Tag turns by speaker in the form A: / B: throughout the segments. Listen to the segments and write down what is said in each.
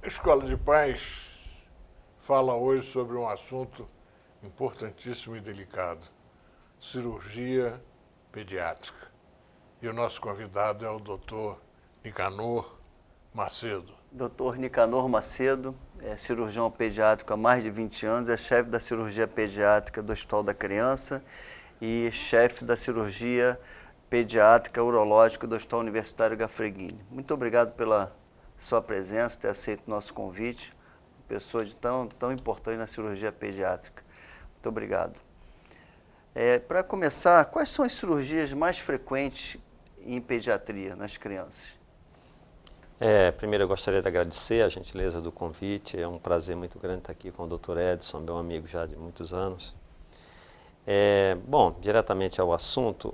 A: A Escola de Paz fala hoje sobre um assunto importantíssimo e delicado: cirurgia pediátrica. E o nosso convidado é o Dr. Nicanor Macedo.
B: Dr. Nicanor Macedo é cirurgião pediátrico há mais de 20 anos, é chefe da cirurgia pediátrica do Hospital da Criança e chefe da cirurgia pediátrica urológica do Hospital Universitário Gafreguini. Muito obrigado pela sua presença, ter aceito o nosso convite, pessoa de tão importante na cirurgia pediátrica. Muito obrigado. Para começar, quais são as cirurgias mais frequentes em pediatria nas crianças?
C: Primeiro eu gostaria de agradecer a gentileza do convite, é um prazer muito grande estar aqui com o Dr. Edson, meu amigo já de muitos anos. Bom, diretamente ao assunto,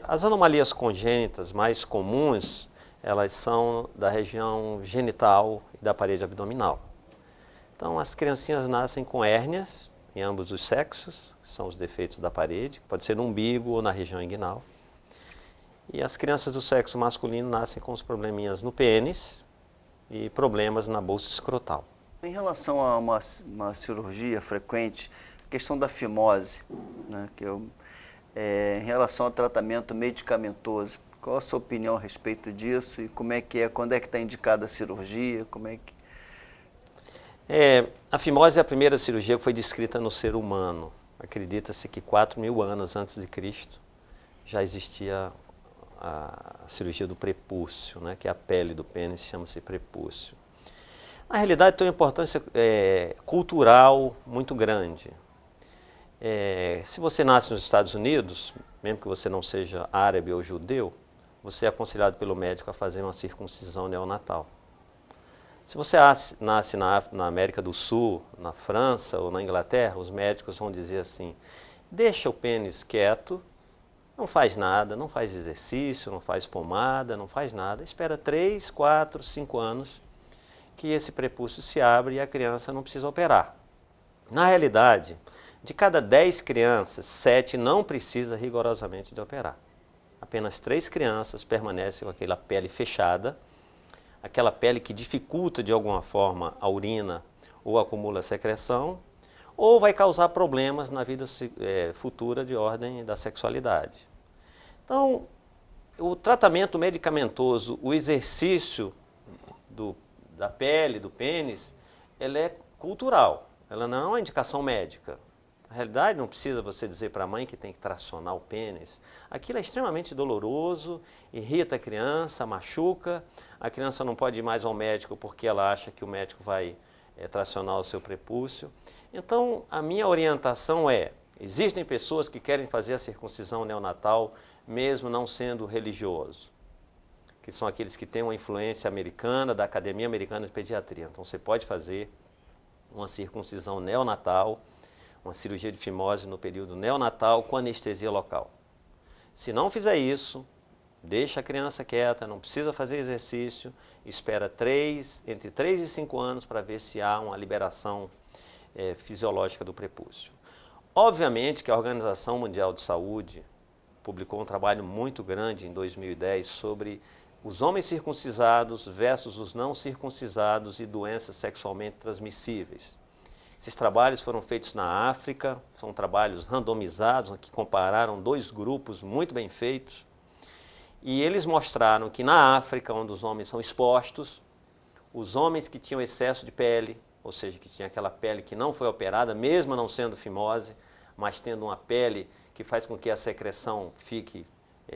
C: as anomalias congênitas mais comuns, elas são da região genital e da parede abdominal. Então as criancinhas nascem com hérnias em ambos os sexos, que são os defeitos da parede, pode ser no umbigo ou na região inguinal. E as crianças do sexo masculino nascem com os probleminhas no pênis e problemas na bolsa escrotal.
B: Em relação a uma cirurgia frequente, a questão da fimose, né, em relação ao tratamento medicamentoso, qual a sua opinião a respeito disso e quando é que está indicada a cirurgia,
C: A fimose é a primeira cirurgia que foi descrita no ser humano. Acredita-se que 4.000 anos antes de Cristo já existia a cirurgia do prepúcio, né, que é a pele do pênis, chama-se prepúcio. Na realidade tem uma importância cultural muito grande. Se você nasce nos Estados Unidos, mesmo que você não seja árabe ou judeu, você é aconselhado pelo médico a fazer uma circuncisão neonatal. Se você nasce na América do Sul, na França ou na Inglaterra, os médicos vão dizer assim: deixa o pênis quieto, não faz nada, não faz exercício, não faz pomada, não faz nada. Espera 3, 4, 5 anos que esse prepúcio se abre e a criança não precisa operar. Na realidade, de cada 10 crianças, 7 não precisa rigorosamente de operar. Apenas 3 crianças permanecem com aquela pele fechada, aquela pele que dificulta de alguma forma a urina ou acumula secreção, ou vai causar problemas na vida futura de ordem da sexualidade. Então, o tratamento medicamentoso, o exercício da pele, do pênis, ela é cultural, ela não é uma indicação médica. Na realidade, não precisa você dizer para a mãe que tem que tracionar o pênis. Aquilo é extremamente doloroso, irrita a criança, machuca. A criança não pode ir mais ao médico porque ela acha que o médico vai tracionar o seu prepúcio. Então, a minha orientação existem pessoas que querem fazer a circuncisão neonatal mesmo não sendo religioso, que são aqueles que têm uma influência americana, da Academia Americana de Pediatria. Então, você pode fazer uma circuncisão neonatal, uma cirurgia de fimose no período neonatal com anestesia local. Se não fizer isso, deixa a criança quieta, não precisa fazer exercício, espera entre 3 e 5 anos para ver se há uma liberação fisiológica do prepúcio. Obviamente que a Organização Mundial de Saúde publicou um trabalho muito grande em 2010 sobre os homens circuncisados versus os não circuncisados e doenças sexualmente transmissíveis. Esses trabalhos foram feitos na África, são trabalhos randomizados, que compararam 2 grupos muito bem feitos. E eles mostraram que na África, onde os homens são expostos, os homens que tinham excesso de pele, ou seja, que tinha aquela pele que não foi operada, mesmo não sendo fimose, mas tendo uma pele que faz com que a secreção fique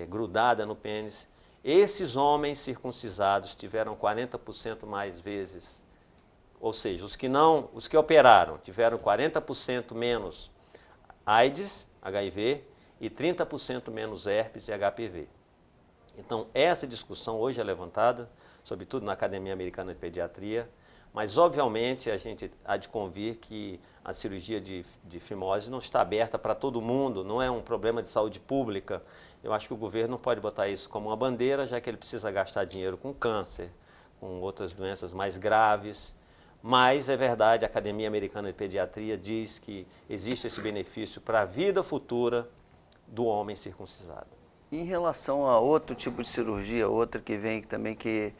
C: grudada no pênis, esses homens circuncisados tiveram 40% mais vezes, ou seja, os que operaram tiveram 40% menos AIDS, HIV, e 30% menos herpes e HPV. Então, essa discussão hoje é levantada, sobretudo na Academia Americana de Pediatria, mas, obviamente, a gente há de convir que a cirurgia de fimose não está aberta para todo mundo, não é um problema de saúde pública. Eu acho que o governo não pode botar isso como uma bandeira, já que ele precisa gastar dinheiro com câncer, com outras doenças mais graves. Mas é verdade, a Academia Americana de Pediatria diz que existe esse benefício para a vida futura do homem circuncisado.
B: Em relação a outro tipo de cirurgia, outra que vem também que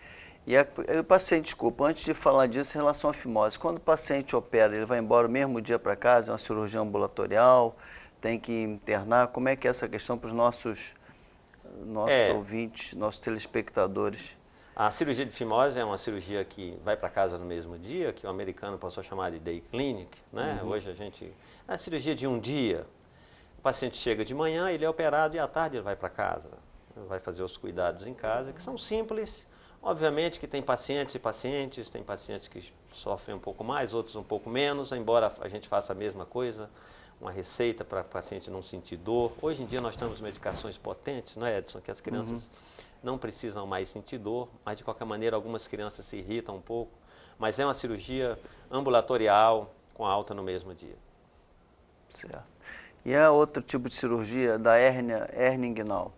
B: E o paciente, desculpa, antes de falar disso, em relação à fimose, quando o paciente opera, ele vai embora o mesmo dia para casa, é uma cirurgia ambulatorial, tem que internar, como é que é essa questão para os nossos ouvintes, nossos telespectadores?
C: A cirurgia de fimose é uma cirurgia que vai para casa no mesmo dia, que o americano passou a chamar de day clinic, né? Hoje é a cirurgia de um dia. O paciente chega de manhã, ele é operado e à tarde ele vai para casa. Ele vai fazer os cuidados em casa, que são simples. Obviamente que tem pacientes e pacientes, tem pacientes que sofrem um pouco mais, outros um pouco menos, embora a gente faça a mesma coisa, uma receita para o paciente não sentir dor. Hoje em dia nós temos medicações potentes, não é, Edson? Que as crianças não precisam mais sentir dor, mas de qualquer maneira algumas crianças se irritam um pouco. Mas é uma cirurgia ambulatorial com alta no mesmo dia.
B: Certo. E é outro tipo de cirurgia da hérnia inguinal?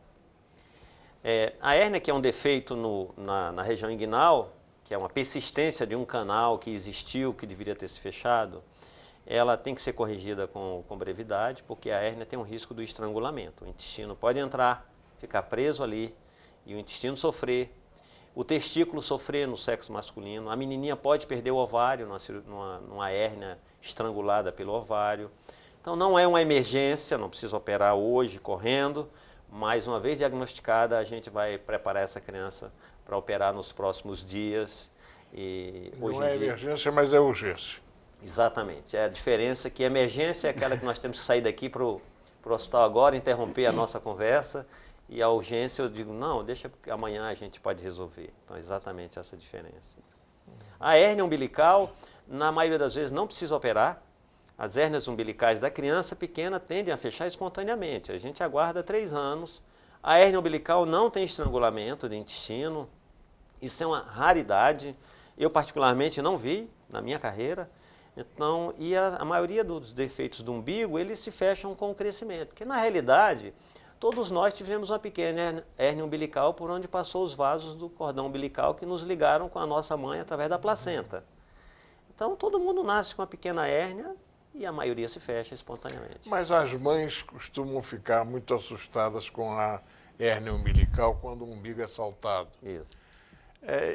C: A hérnia, que é um defeito na região inguinal, que é uma persistência de um canal que existiu, que deveria ter se fechado, ela tem que ser corrigida com brevidade, porque a hérnia tem um risco do estrangulamento. O intestino pode entrar, ficar preso ali, e o intestino sofrer, o testículo sofrer no sexo masculino, a menininha pode perder o ovário numa hérnia estrangulada pelo ovário. Então não é uma emergência, não precisa operar hoje, correndo, mas uma vez diagnosticada, a gente vai preparar essa criança para operar nos próximos dias. E hoje
A: não é emergência, mas é urgência.
C: Exatamente. É a diferença que emergência é aquela que nós temos que sair daqui para o hospital agora, interromper a nossa conversa, e a urgência eu digo, não, deixa porque amanhã a gente pode resolver. Então, é exatamente essa diferença. A hérnia umbilical, na maioria das vezes, não precisa operar. As hérnias umbilicais da criança pequena tendem a fechar espontaneamente. A gente aguarda 3 anos. A hérnia umbilical não tem estrangulamento de intestino. Isso é uma raridade. Eu, particularmente, não vi na minha carreira. Então, e a maioria dos defeitos do umbigo, eles se fecham com o crescimento. Porque, na realidade, todos nós tivemos uma pequena hérnia umbilical por onde passou os vasos do cordão umbilical que nos ligaram com a nossa mãe através da placenta. Então, todo mundo nasce com uma pequena hérnia e a maioria se fecha espontaneamente.
A: Mas as mães costumam ficar muito assustadas com a hérnia umbilical quando o umbigo é saltado.
C: Isso.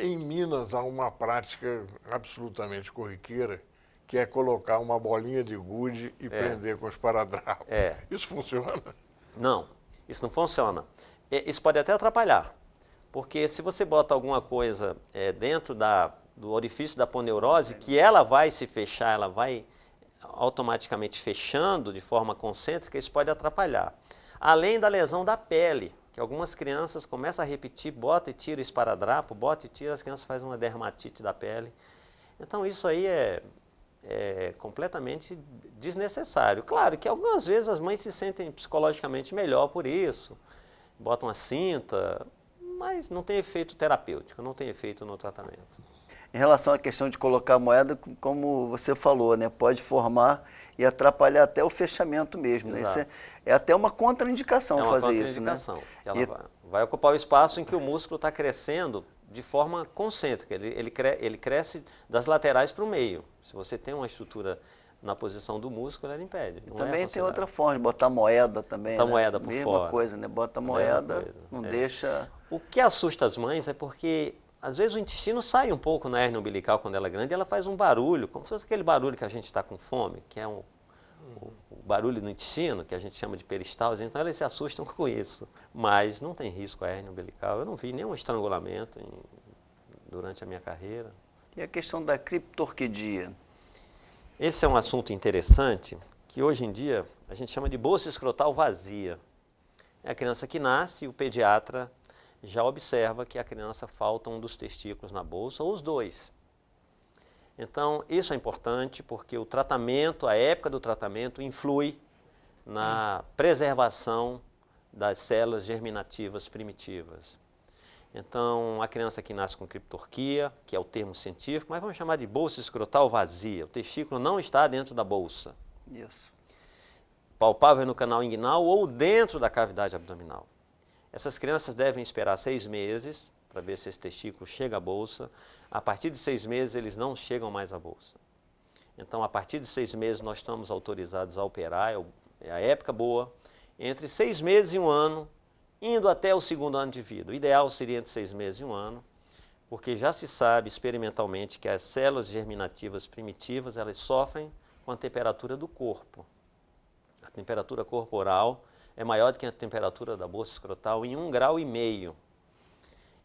A: Em Minas há uma prática absolutamente corriqueira, que é colocar uma bolinha de gude e prender com esparadrapo. Isso funciona?
C: Não, isso não funciona. Isso pode até atrapalhar, porque se você bota alguma coisa dentro do orifício da aponeurose, que ela vai se fechar, ela vai automaticamente fechando de forma concêntrica, isso pode atrapalhar. Além da lesão da pele, que algumas crianças começam a repetir, bota e tira esparadrapo, bota e tira, as crianças fazem uma dermatite da pele. Então isso aí é completamente desnecessário. Claro que algumas vezes as mães se sentem psicologicamente melhor por isso, botam uma cinta, mas não tem efeito terapêutico, não tem efeito no tratamento.
B: Em relação à questão de colocar moeda, como você falou, né, pode formar e atrapalhar até o fechamento mesmo. Né? Isso é até uma contraindicação fazer isso. Né?
C: Ela vai ocupar o espaço em que o músculo está crescendo de forma concêntrica. Ele cresce das laterais para o meio. Se você tem uma estrutura na posição do músculo, ela impede.
B: Também tem outra forma de botar moeda também.
C: Botar moeda por
B: fora. Mesma coisa, né? Bota moeda, não deixa...
C: O que assusta as mães é porque às vezes o intestino sai um pouco na hérnia umbilical quando ela é grande e ela faz um barulho, como se fosse aquele barulho que a gente está com fome, que é o barulho no intestino, que a gente chama de peristalse, então elas se assustam com isso. Mas não tem risco a hérnia umbilical. Eu não vi nenhum estrangulamento durante a minha carreira.
B: E a questão da criptorquidia?
C: Esse é um assunto interessante, que hoje em dia a gente chama de bolsa escrotal vazia. É a criança que nasce e o pediatra já observa que a criança falta um dos testículos na bolsa, ou os dois. Então, isso é importante porque o tratamento, a época do tratamento, influi na preservação das células germinativas primitivas. Então, a criança que nasce com criptorquia, que é o termo científico, mas vamos chamar de bolsa escrotal vazia. O testículo não está dentro da bolsa.
B: Isso.
C: Palpável no canal inguinal ou dentro da cavidade abdominal. Essas crianças devem esperar 6 meses para ver se esse testículo chega à bolsa. A partir de 6 meses, eles não chegam mais à bolsa. Então, a partir de 6 meses, nós estamos autorizados a operar, é a época boa. Entre 6 meses e 1 ano, indo até o 2º ano de vida. O ideal seria entre 6 meses e 1 ano, porque já se sabe experimentalmente que as células germinativas primitivas, elas sofrem com a temperatura do corpo. A temperatura corporal é maior do que a temperatura da bolsa escrotal em 1,5 graus.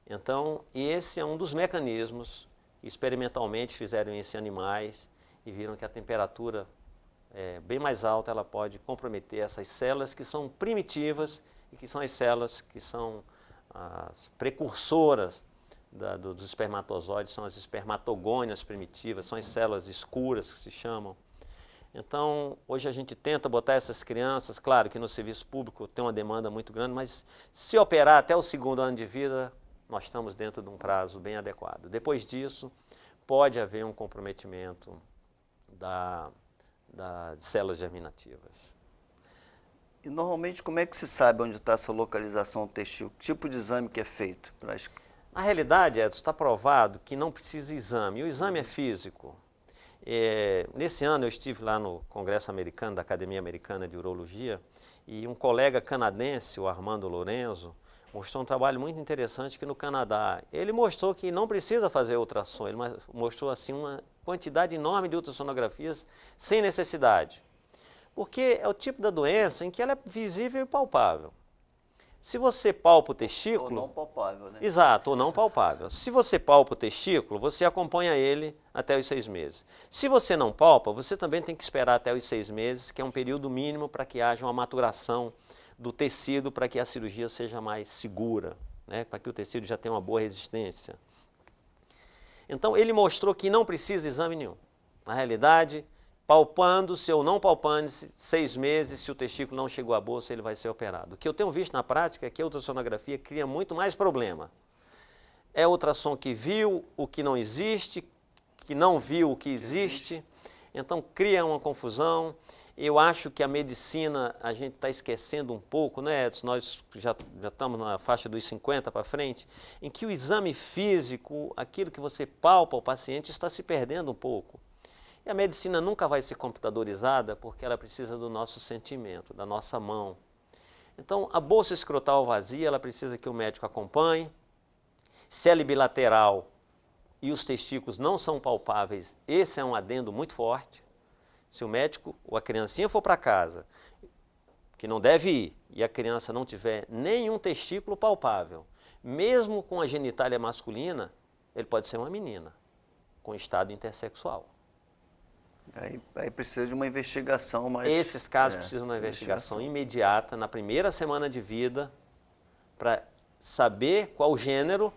C: Então, esse é um dos mecanismos que experimentalmente fizeram isso em animais e viram que a temperatura bem mais alta ela pode comprometer essas células que são primitivas e que são as células que são as precursoras dos espermatozoides, são as espermatogônias primitivas, são as células escuras que se chamam. Então, hoje a gente tenta botar essas crianças, claro que no serviço público tem uma demanda muito grande, mas se operar até o 2º ano de vida, nós estamos dentro de um prazo bem adequado. Depois disso, pode haver um comprometimento de células germinativas.
B: E normalmente como é que se sabe onde está essa localização do testículo? Que tipo de exame que é feito?
C: Na realidade, Edson, está provado que não precisa de exame. O exame é físico. Nesse ano eu estive lá no Congresso Americano, da Academia Americana de Urologia, e um colega canadense, o Armando Lorenzo, mostrou um trabalho muito interessante que no Canadá. Ele mostrou que não precisa fazer ultrassom, ele mostrou assim uma quantidade enorme de ultrassonografias sem necessidade. Porque é o tipo da doença em que ela é visível e palpável. Se você palpa o testículo...
B: Ou não palpável, né?
C: Exato, ou não palpável. Se você palpa o testículo, você acompanha ele até os 6 meses. Se você não palpa, você também tem que esperar até os 6 meses, que é um período mínimo para que haja uma maturação do tecido, para que a cirurgia seja mais segura, né? Para que o tecido já tenha uma boa resistência. Então, ele mostrou que não precisa de exame nenhum. Na realidade, palpando-se ou não palpando-se, 6 meses, se o testículo não chegou à bolsa, ele vai ser operado. O que eu tenho visto na prática é que a ultrassonografia cria muito mais problema. É ultrassom que viu o que não existe, que não viu o que existe, então cria uma confusão. Eu acho que a medicina, a gente está esquecendo um pouco, né, Edson? Nós já estamos na faixa dos 50 para frente, em que o exame físico, aquilo que você palpa ao paciente, está se perdendo um pouco. E a medicina nunca vai ser computadorizada porque ela precisa do nosso sentimento, da nossa mão. Então, a bolsa escrotal vazia, ela precisa que o médico acompanhe. Se ela é bilateral e os testículos não são palpáveis, esse é um adendo muito forte. Se o médico ou a criancinha for para casa, que não deve ir, e a criança não tiver nenhum testículo palpável, mesmo com a genitália masculina, ele pode ser uma menina, com estado intersexual.
B: Aí precisa de uma investigação mais...
C: Esses casos precisam de uma investigação imediata, na primeira semana de vida, para saber qual o gênero,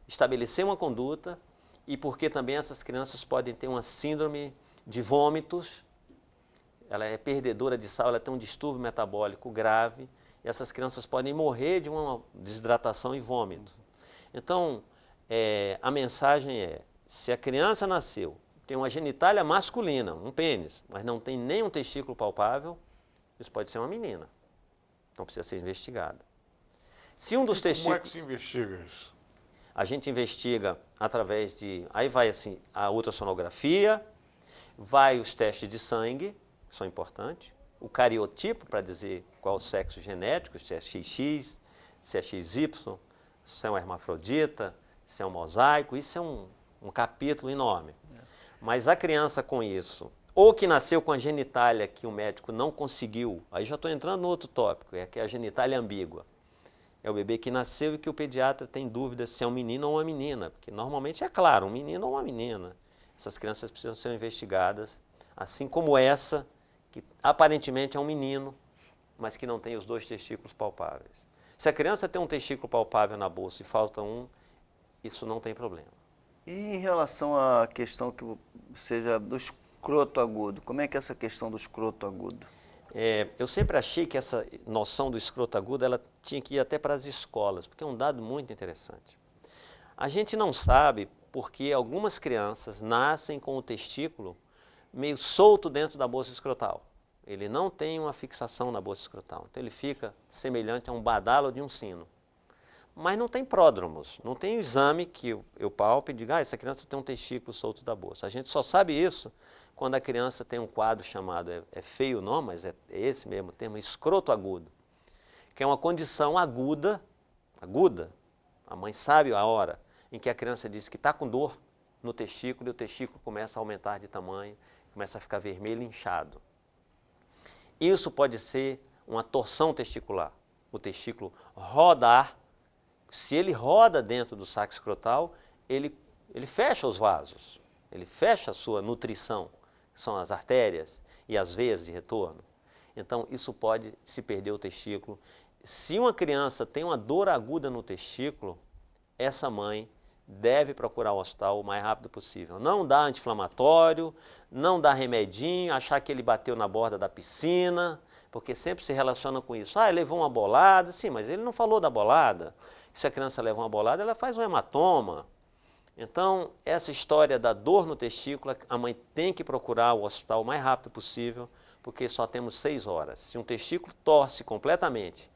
C: estabelecer uma conduta, e porque também essas crianças podem ter uma síndrome de vômitos, ela é perdedora de sal, ela tem um distúrbio metabólico grave, e essas crianças podem morrer de uma desidratação e vômito. Então, a mensagem é, se a criança nasceu, tem uma genitália masculina, um pênis, mas não tem nenhum testículo palpável, isso pode ser uma menina. Então precisa ser investigada. Se um dos testículos...
A: Como é que se investiga isso?
C: A gente investiga através de... Aí vai assim, a ultrassonografia, vai os testes de sangue, que são importantes, o cariotipo, para dizer qual o sexo genético, se é XX, se é XY, se é um hermafrodita, se é um mosaico, isso é um capítulo enorme. Mas a criança com isso, ou que nasceu com a genitália que o médico não conseguiu, aí já estou entrando no outro tópico, é que é a genitália ambígua. É o bebê que nasceu e que o pediatra tem dúvida se é um menino ou uma menina, porque normalmente é claro, um menino ou uma menina. Essas crianças precisam ser investigadas, assim como essa, que aparentemente é um menino, mas que não tem os 2 testículos palpáveis. Se a criança tem um testículo palpável na bolsa e falta um, isso não tem problema.
B: E em relação à questão que seja do escroto agudo, como é que é essa questão do escroto agudo?
C: Eu sempre achei que essa noção do escroto agudo ela tinha que ir até para as escolas, porque é um dado muito interessante. A gente não sabe porque algumas crianças nascem com o testículo meio solto dentro da bolsa escrotal. Ele não tem uma fixação na bolsa escrotal, então ele fica semelhante a um badalo de um sino. Mas não tem pródromos, não tem exame que eu palpe e diga, essa criança tem um testículo solto da bolsa. A gente só sabe isso quando a criança tem um quadro chamado, é feio o nome, mas é esse mesmo termo, escroto agudo, que é uma condição aguda, a mãe sabe a hora, em que a criança diz que está com dor no testículo e o testículo começa a aumentar de tamanho, começa a ficar vermelho e inchado. Isso pode ser uma torção testicular. O testículo rodar, se ele roda dentro do saco escrotal, ele fecha os vasos, ele fecha a sua nutrição, que são as artérias e as veias de retorno. Então, isso pode se perder o testículo. Se uma criança tem uma dor aguda no testículo, essa mãe deve procurar o hospital o mais rápido possível. Não dá anti-inflamatório, não dá remedinho, achar que ele bateu na borda da piscina, porque sempre se relaciona com isso. Ah, ele levou uma bolada. Sim, mas ele não falou da bolada. Se a criança leva uma bolada, ela faz um hematoma. Então, essa história da dor no testículo, a mãe tem que procurar o hospital o mais rápido possível, porque só temos 6 horas. Se um testículo torce completamente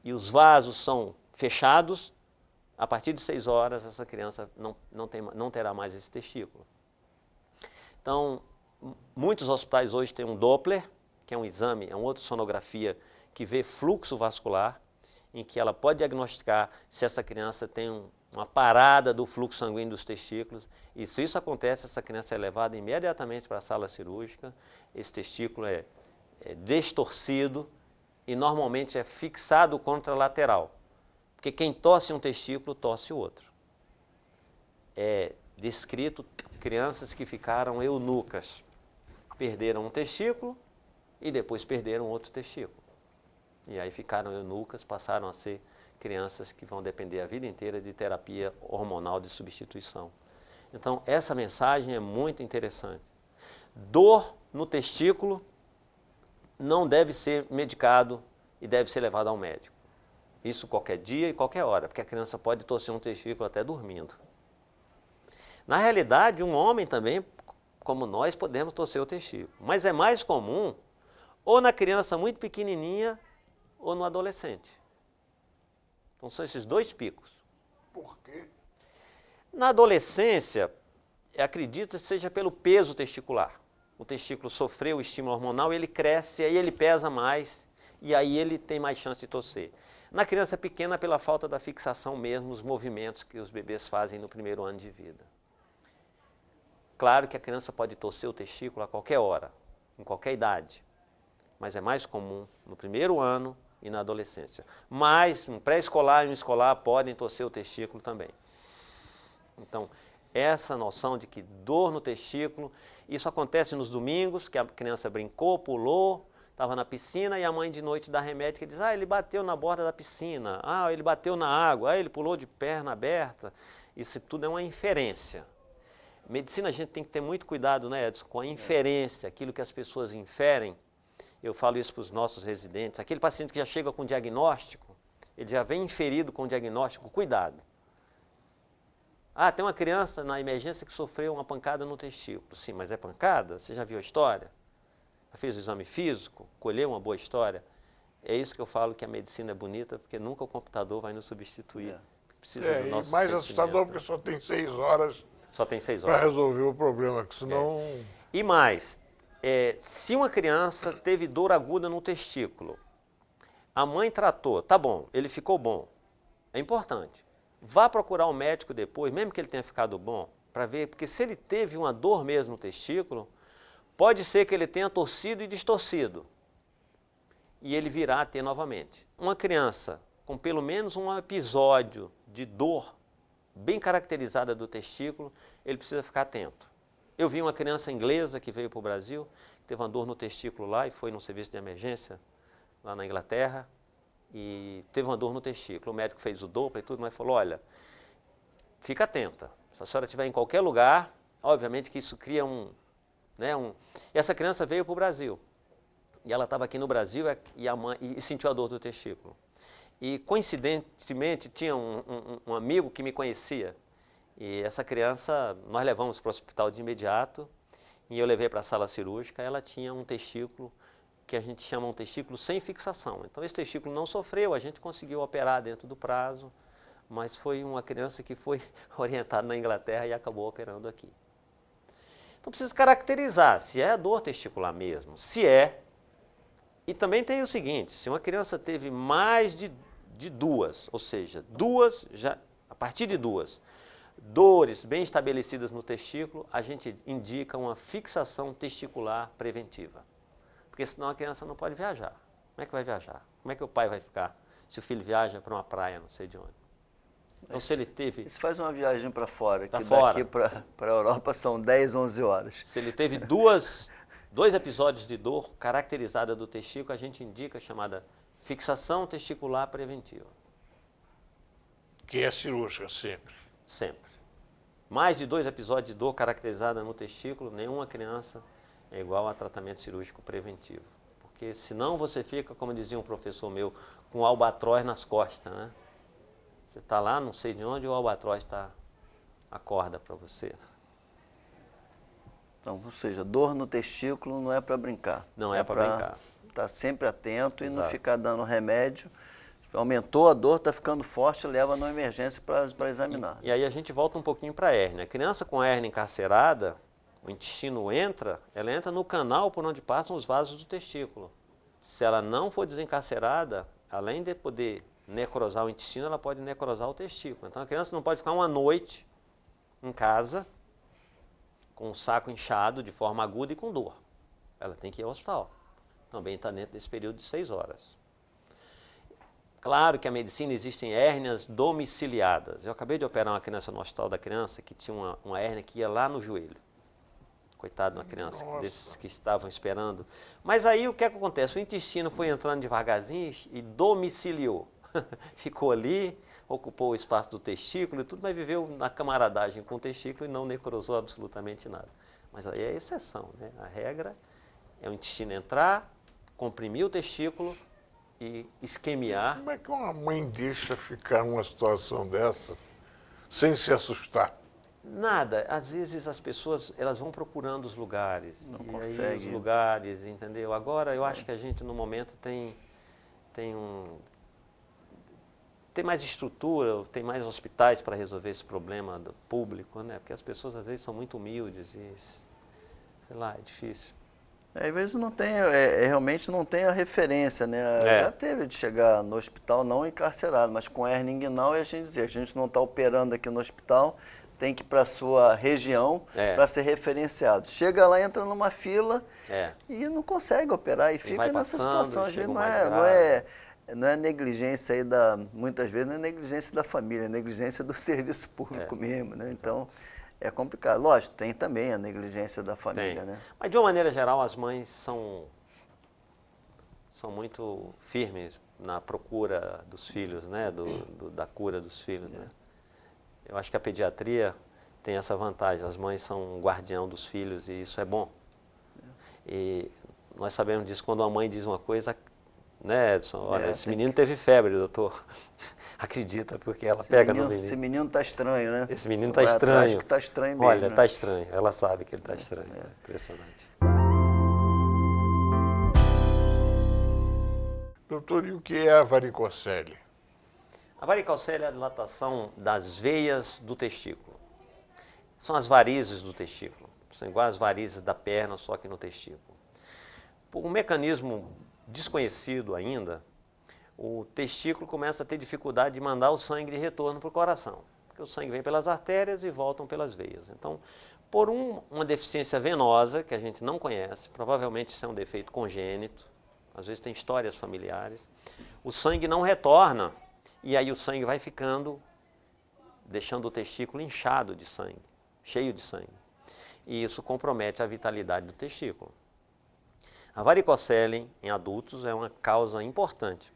C: e os vasos são fechados, a partir de 6 horas essa criança não terá mais esse testículo. Então, muitos hospitais hoje têm um Doppler, que é um exame, é uma outra sonografia que vê fluxo vascular, em que ela pode diagnosticar se essa criança tem uma parada do fluxo sanguíneo dos testículos, e se isso acontece, essa criança é levada imediatamente para a sala cirúrgica, esse testículo é destorcido e normalmente é fixado contralateral, porque quem torce um testículo, torce o outro. É descrito crianças que ficaram eunucas, perderam um testículo e depois perderam outro testículo. E aí ficaram eunucas, passaram a ser crianças que vão depender a vida inteira de terapia hormonal de substituição. Então, essa mensagem é muito interessante. Dor no testículo não deve ser medicado e deve ser levado ao médico. Isso qualquer dia e qualquer hora, porque a criança pode torcer um testículo até dormindo. Na realidade, um homem também, como nós, podemos torcer o testículo. Mas é mais comum ou na criança muito pequenininha ou no adolescente. Então são esses 2 picos.
A: Por quê?
C: Na adolescência, acredita que seja pelo peso testicular. O testículo sofreu o estímulo hormonal, ele cresce, aí ele pesa mais e aí ele tem mais chance de torcer. Na criança pequena, pela falta da fixação mesmo, os movimentos que os bebês fazem no primeiro ano de vida. Claro que a criança pode torcer o testículo a qualquer hora, em qualquer idade, mas é mais comum no primeiro ano e na adolescência. Mas um pré-escolar e um escolar podem torcer o testículo também. Então, essa noção de que dor no testículo, isso acontece nos domingos, que a criança brincou, pulou, estava na piscina e a mãe de noite dá remédio que diz, ele bateu na borda da piscina, ele bateu na água, ele pulou de perna aberta. Isso tudo é uma inferência. Medicina a gente tem que ter muito cuidado, né, Edson, com a inferência, aquilo que as pessoas inferem. Eu falo isso para os nossos residentes. Aquele paciente que já chega com diagnóstico, ele já vem inferido com diagnóstico, cuidado. Tem uma criança na emergência que sofreu uma pancada no testículo. Sim, mas é pancada? Você já viu a história? Já fez o exame físico? Colheu uma boa história? É isso que eu falo que a medicina é bonita, porque nunca o computador vai nos substituir. Precisa do nosso
A: e mais
C: sentimento.
A: assustador porque só tem 6 horas
C: Só tem 6
A: para
C: horas.
A: resolver o problema, que senão...
C: E mais, se uma criança teve dor aguda no testículo, a mãe tratou, tá bom, ele ficou bom, é importante. Vá procurar o médico depois, mesmo que ele tenha ficado bom, para ver, porque se ele teve uma dor mesmo no testículo, pode ser que ele tenha torcido e distorcido, e ele virá a ter novamente. Uma criança com pelo menos um episódio de dor bem caracterizada do testículo, ele precisa ficar atento. Eu vi uma criança inglesa que veio para o Brasil, teve uma dor no testículo lá e foi num serviço de emergência lá na Inglaterra e teve uma dor no testículo. O médico fez o Doppler e tudo, mas falou, olha, fica atenta. Se a senhora estiver em qualquer lugar, obviamente que isso cria E essa criança veio para o Brasil. E ela estava aqui no Brasil e sentiu a dor do testículo. E coincidentemente tinha um amigo que me conhecia. E essa criança, nós levamos para o hospital de imediato, e eu levei para a sala cirúrgica, ela tinha um testículo, que a gente chama um testículo sem fixação. Então esse testículo não sofreu, a gente conseguiu operar dentro do prazo, mas foi uma criança que foi orientada na Inglaterra e acabou operando aqui. Então precisa caracterizar se é a dor testicular mesmo, se é. E também tem o seguinte, se uma criança teve mais de 2, ou seja, 2, a partir de 2, dores bem estabelecidas no testículo, a gente indica uma fixação testicular preventiva. Porque senão a criança não pode viajar. Como é que vai viajar? Como é que o pai vai ficar se o filho viaja para uma praia, não sei de onde? Então, se ele teve...
B: Isso faz uma viagem para fora,
C: Pra
B: que
C: fora.
B: daqui para a Europa são 10, 11 horas.
C: Se ele teve dois episódios de dor caracterizada do testículo, a gente indica a chamada fixação testicular preventiva.
A: Que é cirúrgica sempre.
C: Sempre. Mais de 2 episódios de dor caracterizada no testículo, nenhuma criança é igual a tratamento cirúrgico preventivo. Porque senão você fica, como dizia um professor meu, com um albatroz nas costas, né? Você está lá, não sei de onde, o albatroz está a corda para você.
B: Então, ou seja, dor no testículo não é para brincar.
C: Não é para brincar.
B: Estar sempre atento e não
C: Exato.
B: ficar dando remédio. Aumentou a dor, está ficando forte, leva na emergência para examinar.
C: E aí a gente volta um pouquinho para a hérnia. A criança com hérnia encarcerada, o intestino ela entra no canal por onde passam os vasos do testículo. Se ela não for desencarcerada, além de poder necrosar o intestino, ela pode necrosar o testículo. Então a criança não pode ficar uma noite em casa com o saco inchado de forma aguda e com dor. Ela tem que ir ao hospital. Também está dentro desse período de 6 horas. Claro que a medicina existem hérnias domiciliadas. Eu acabei de operar uma criança no hospital da criança que tinha uma hérnia que ia lá no joelho. Coitado de uma criança desses que estavam esperando. Mas aí o que é que acontece? O intestino foi entrando devagarzinho e domiciliou. Ficou ali, ocupou o espaço do testículo e tudo, mas viveu na camaradagem com o testículo e não necrosou absolutamente nada. Mas aí é a exceção, né? A regra é o intestino entrar, comprimir o testículo e isquemiar.
A: Como é que uma mãe deixa ficar numa situação dessa sem se assustar?
C: Nada. Às vezes as pessoas elas vão procurando os lugares.
B: Não
C: e
B: consegue.
C: aí os lugares, entendeu? Agora eu acho que a gente no momento tem mais estrutura, tem mais hospitais para resolver esse problema do público, né? Porque as pessoas às vezes são muito humildes e, sei lá, é difícil.
B: Às vezes não tem, realmente não tem a referência, né? Já teve de chegar no hospital não encarcerado, mas com hérnia inguinal e a gente dizia, a gente não está operando aqui no hospital, tem que ir para a sua região para ser referenciado. Chega lá, entra numa fila e não consegue operar e fica nessa situação. Às vezes não é negligência aí muitas vezes não é negligência da família, é negligência do serviço público mesmo, né? Então, é complicado. Lógico, tem também a negligência da família, né?
C: Mas de uma maneira geral, as mães são muito firmes na procura dos filhos, né? Da cura dos filhos, né? Eu acho que a pediatria tem essa vantagem, as mães são guardião dos filhos e isso é bom. E nós sabemos disso quando a mãe diz uma coisa, né, Edson? Olha, esse menino teve febre, doutor. Acredita, porque ela pega no menino.
B: Esse menino está estranho, né?
C: Esse menino está estranho.
B: Acho que está estranho mesmo.
C: Olha, está estranho. Ela sabe que ele está estranho. Impressionante.
A: Doutor, e o que é a varicocele?
C: A varicocele é a dilatação das veias do testículo. São as varizes do testículo. São iguais às varizes da perna, só que no testículo. Por um mecanismo desconhecido ainda, o testículo começa a ter dificuldade de mandar o sangue de retorno para o coração. Porque o sangue vem pelas artérias e voltam pelas veias. Então, por uma deficiência venosa, que a gente não conhece, provavelmente isso é um defeito congênito, às vezes tem histórias familiares, o sangue não retorna. E aí o sangue vai ficando, deixando o testículo inchado de sangue, cheio de sangue. E isso compromete a vitalidade do testículo. A varicocele em adultos é uma causa importante.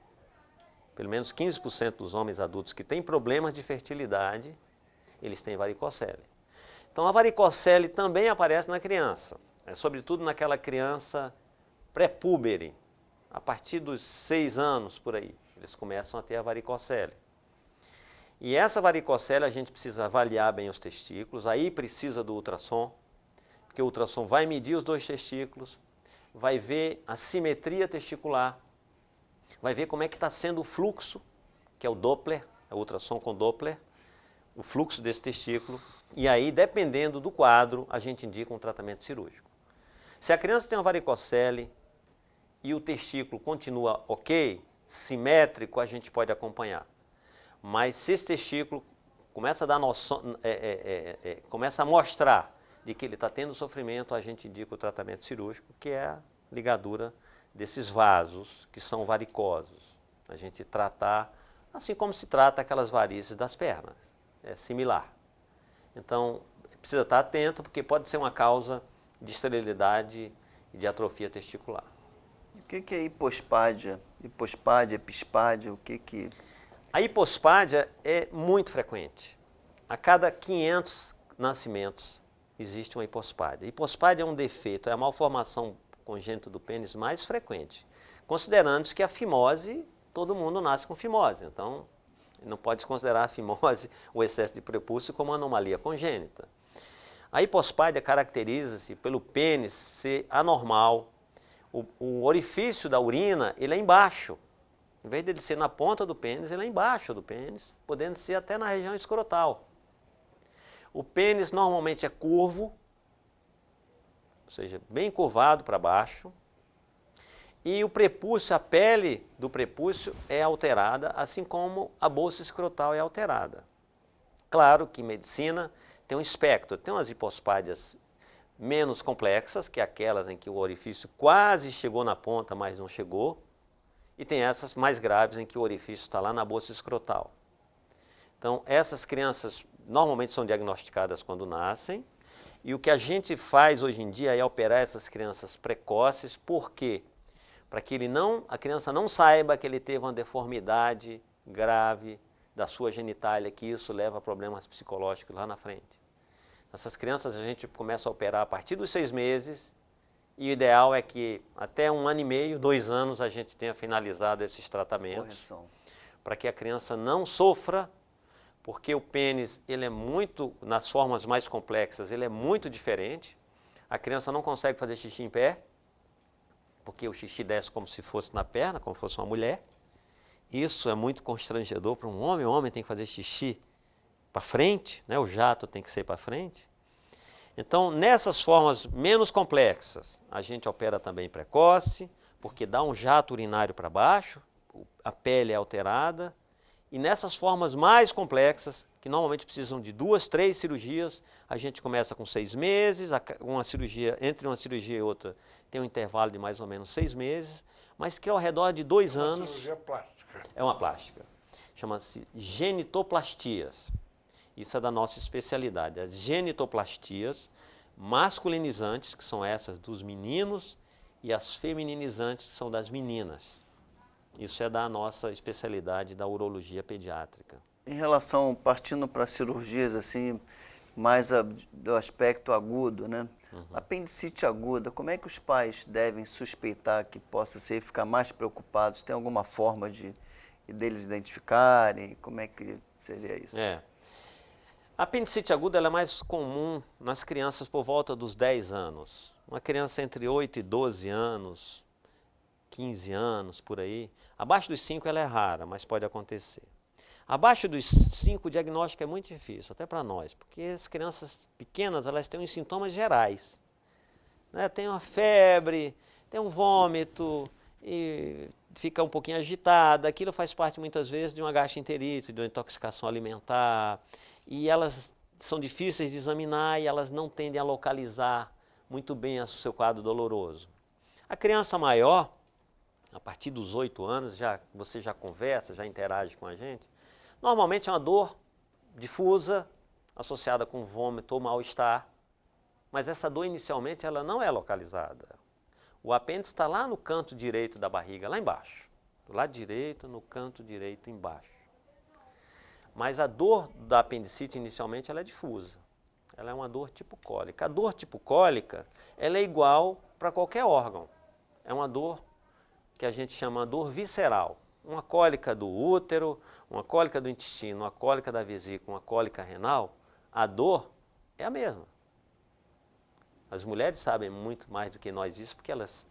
C: Pelo menos 15% dos homens adultos que têm problemas de fertilidade, eles têm varicocele. Então a varicocele também aparece na criança, sobretudo naquela criança pré-púbere, a partir dos 6 anos por aí. Eles começam a ter a varicocele. E essa varicocele a gente precisa avaliar bem os testículos, aí precisa do ultrassom, porque o ultrassom vai medir os 2 testículos, vai ver a simetria testicular, vai ver como é que está sendo o fluxo, que é o Doppler, é o ultrassom com Doppler, o fluxo desse testículo, e aí, dependendo do quadro, a gente indica um tratamento cirúrgico. Se a criança tem uma varicocele e o testículo continua ok, simétrico, a gente pode acompanhar. Mas se esse testículo começa a dar noção, começa a mostrar de que ele está tendo sofrimento, a gente indica o tratamento cirúrgico, que é a ligadura desses vasos, que são varicosos. A gente tratar, assim como se trata aquelas varizes das pernas, é similar. Então, precisa estar atento, porque pode ser uma causa de esterilidade e de atrofia testicular.
B: O que é hipospádia? Hipospádia, epispádia, o que...
C: A hipospádia é muito frequente. A cada 500 nascimentos existe uma hipospádia. Hipospádia é um defeito, é a malformação congênita do pênis mais frequente, considerando que a fimose, todo mundo nasce com fimose, então não pode considerar a fimose, o excesso de prepúcio, como uma anomalia congênita. A hipospádia caracteriza-se pelo pênis ser anormal, o orifício da urina ele é embaixo, em vez de ele ser na ponta do pênis, ele é embaixo do pênis, podendo ser até na região escrotal. O pênis normalmente é curvo, ou seja, bem curvado para baixo, e o prepúcio, a pele do prepúcio é alterada, assim como a bolsa escrotal é alterada. Claro que medicina tem um espectro, tem umas hipospádias menos complexas, que é aquelas em que o orifício quase chegou na ponta, mas não chegou, e tem essas mais graves em que o orifício está lá na bolsa escrotal. Então, essas crianças normalmente são diagnosticadas quando nascem, e o que a gente faz hoje em dia é operar essas crianças precoces, por quê? Para que a criança não saiba que ele teve uma deformidade grave da sua genitália, que isso leva a problemas psicológicos lá na frente. Essas crianças a gente começa a operar a partir dos 6 meses, e o ideal é que até 1 ano e meio, 2 anos, a gente tenha finalizado esses tratamentos, para que a criança não sofra, porque o pênis, ele é muito, nas formas mais complexas, ele é muito diferente. A criança não consegue fazer xixi em pé, porque o xixi desce como se fosse na perna, como se fosse uma mulher. Isso é muito constrangedor para um homem. O homem tem que fazer xixi para frente, né? O jato tem que ser para frente. Então, nessas formas menos complexas, a gente opera também precoce, porque dá um jato urinário para baixo, a pele é alterada. E nessas formas mais complexas, que normalmente precisam de 2, 3 cirurgias, a gente começa com 6 meses, entre uma cirurgia e outra tem um intervalo de mais ou menos 6 meses, mas que ao redor de 2 anos...
A: É uma cirurgia plástica.
C: É uma plástica. Chama-se genitoplastias. Isso é da nossa especialidade. As genitoplastias masculinizantes, que são essas dos meninos, e as femininizantes, que são das meninas. Isso é da nossa especialidade da urologia pediátrica.
B: Em relação, partindo para cirurgias assim, mais do aspecto agudo, né? Apendicite aguda, como é que os pais devem suspeitar que possa ser e ficar mais preocupados? Tem alguma forma deles identificarem? Como é que seria isso?
C: A apendicite aguda ela é mais comum nas crianças por volta dos 10 anos. Uma criança entre 8 e 12 anos, 15 anos, por aí. Abaixo dos 5 ela é rara, mas pode acontecer. Abaixo dos 5 o diagnóstico é muito difícil, até para nós, porque as crianças pequenas elas têm os sintomas gerais. Né? Tem uma febre, tem um vômito, e fica um pouquinho agitada. Aquilo faz parte muitas vezes de uma gastroenterite, de uma intoxicação alimentar, e elas são difíceis de examinar e elas não tendem a localizar muito bem o seu quadro doloroso. A criança maior, a partir dos 8 anos, você já conversa, já interage com a gente. Normalmente é uma dor difusa, associada com vômito ou mal-estar, mas essa dor inicialmente ela não é localizada. O apêndice está lá no canto direito da barriga, lá embaixo. Do lado direito, no canto direito embaixo. Mas a dor da apendicite inicialmente ela é difusa. Ela é uma dor tipo cólica. A dor tipo cólica ela é igual para qualquer órgão. É uma dor que a gente chama dor visceral. Uma cólica do útero, uma cólica do intestino, uma cólica da vesícula, uma cólica renal, a dor é a mesma. As mulheres sabem muito mais do que nós isso, porque elas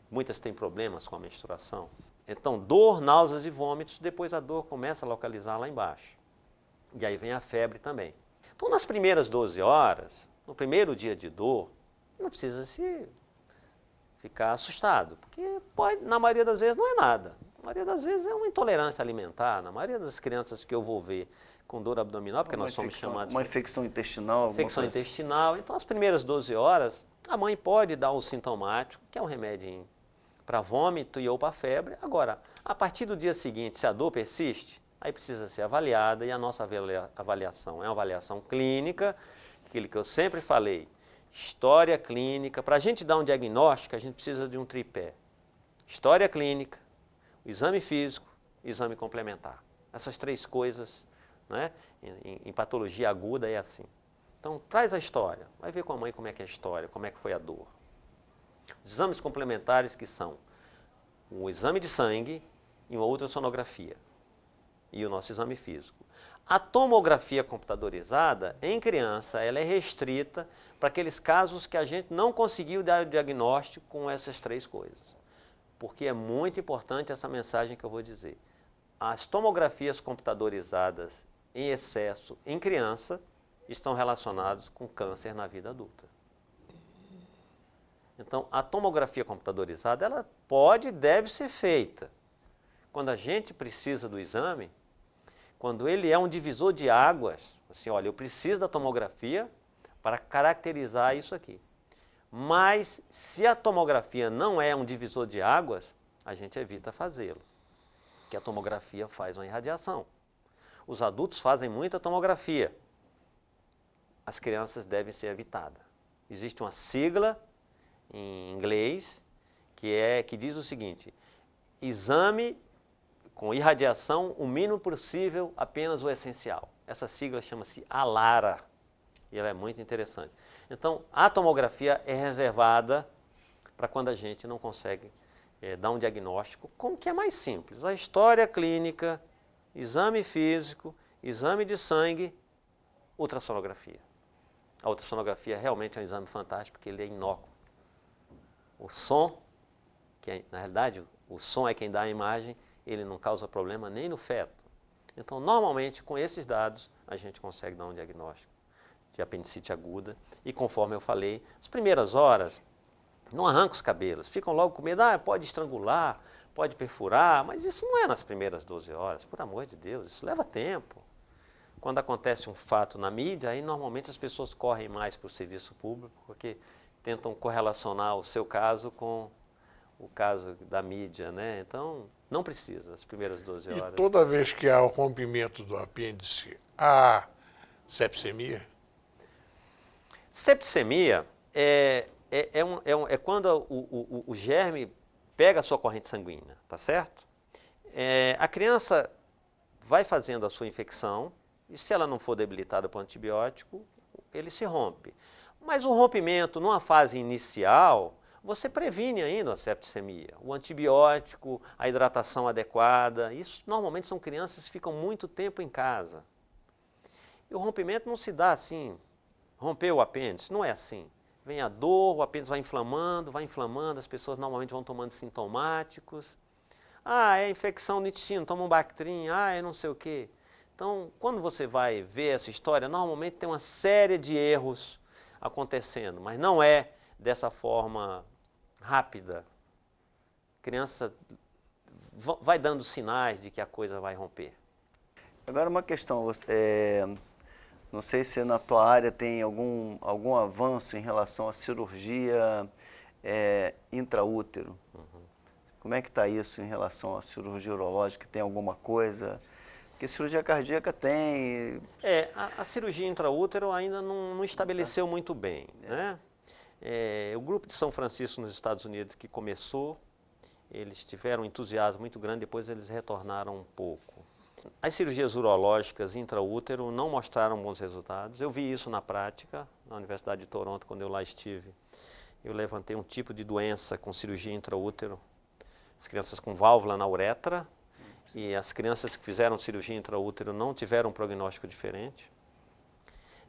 C: muitas têm problemas com a menstruação. Então, dor, náuseas e vômitos, depois a dor começa a localizar lá embaixo. E aí vem a febre também. Então, nas primeiras 12 horas, no primeiro dia de dor, não precisa se ficar assustado, porque na maioria das vezes não é nada. Na maioria das vezes é uma intolerância alimentar. Na maioria das crianças que eu vou ver com dor abdominal, porque nós somos chamados...
B: Uma infecção intestinal?
C: Infecção intestinal. Então, as primeiras 12 horas, a mãe pode dar um sintomático, que é um remedinho para vômito e ou para febre. Agora, a partir do dia seguinte, se a dor persiste, aí precisa ser avaliada, e a nossa avaliação é uma avaliação clínica, aquilo que eu sempre falei, história clínica. Para a gente dar um diagnóstico, a gente precisa de um tripé. História clínica, o exame físico e o exame complementar. Essas três coisas, né? Em patologia aguda é assim. Então, traz a história, vai ver com a mãe como é que é a história, como é que foi a dor. Os exames complementares que são o exame de sangue e uma ultrassonografia e o nosso exame físico. A tomografia computadorizada, em criança, ela é restrita para aqueles casos que a gente não conseguiu dar o diagnóstico com essas três coisas. Porque é muito importante essa mensagem que eu vou dizer. As tomografias computadorizadas em excesso em criança estão relacionadas com câncer na vida adulta. Então, a tomografia computadorizada, ela pode e deve ser feita. Quando a gente precisa do exame, quando ele é um divisor de águas, assim, olha, eu preciso da tomografia para caracterizar isso aqui. Mas, se a tomografia não é um divisor de águas, a gente evita fazê-lo, porque a tomografia faz uma irradiação. Os adultos fazem muita tomografia. As crianças devem ser evitadas. Existe uma sigla em inglês que diz o seguinte: exame com irradiação o mínimo possível, apenas o essencial. Essa sigla chama-se ALARA e ela é muito interessante. Então, a tomografia é reservada para quando a gente não consegue dar um diagnóstico com o que é mais simples. A história clínica, exame físico, exame de sangue, ultrassonografia. A ultrassonografia realmente é um exame fantástico porque ele é inócuo. O som, na realidade, o som é quem dá a imagem, ele não causa problema nem no feto. Então, normalmente, com esses dados, a gente consegue dar um diagnóstico de apendicite aguda. E conforme eu falei, as primeiras horas, não arranca os cabelos, ficam logo com medo, pode estrangular, pode perfurar, mas isso não é nas primeiras 12 horas, por amor de Deus, isso leva tempo. Quando acontece um fato na mídia, aí normalmente as pessoas correm mais para o serviço público, porque tentam correlacionar o seu caso com o caso da mídia, né? Então, não precisa, as primeiras 12 horas.
A: E toda vez que há o rompimento do apêndice, há sepsemia?
C: Sepsemia é quando o germe pega a sua corrente sanguínea, tá certo? A criança vai fazendo a sua infecção, e se ela não for debilitada por antibiótico, ele se rompe. Mas o rompimento, numa fase inicial, você previne ainda a septicemia. O antibiótico, a hidratação adequada, isso normalmente são crianças que ficam muito tempo em casa. E o rompimento não se dá assim, rompeu o apêndice, não é assim. Vem a dor, o apêndice vai inflamando, as pessoas normalmente vão tomando sintomáticos. É infecção no intestino, toma um Bactrim, é não sei o quê. Então, quando você vai ver essa história, normalmente tem uma série de erros acontecendo, mas não é dessa forma rápida. A criança vai dando sinais de que a coisa vai romper.
B: Agora uma questão, não sei se na tua área tem algum avanço em relação à cirurgia intraútero.
C: Uhum.
B: Como é que está isso em relação à cirurgia urológica? Tem alguma coisa? Porque cirurgia cardíaca tem...
C: A cirurgia intraútero ainda não estabeleceu muito bem, né? O grupo de São Francisco nos Estados Unidos que começou, eles tiveram um entusiasmo muito grande, depois eles retornaram um pouco. As cirurgias urológicas intraútero não mostraram bons resultados. Eu vi isso na prática, na Universidade de Toronto, quando eu lá estive. Eu levantei um tipo de doença com cirurgia intraútero, as crianças com válvula na uretra, e as crianças que fizeram cirurgia intraútero não tiveram um prognóstico diferente.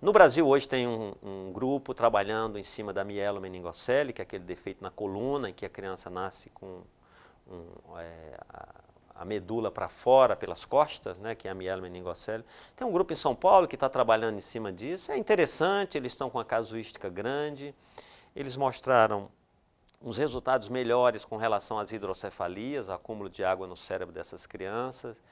C: No Brasil hoje tem um grupo trabalhando em cima da mielomeningocele, que é aquele defeito na coluna, em que a criança nasce com a medula para fora, pelas costas, né, que é a mielomeningocele. Tem um grupo em São Paulo que está trabalhando em cima disso. É interessante, eles estão com uma casuística grande. Eles mostraram uns resultados melhores com relação às hidrocefalias, acúmulo de água no cérebro dessas crianças.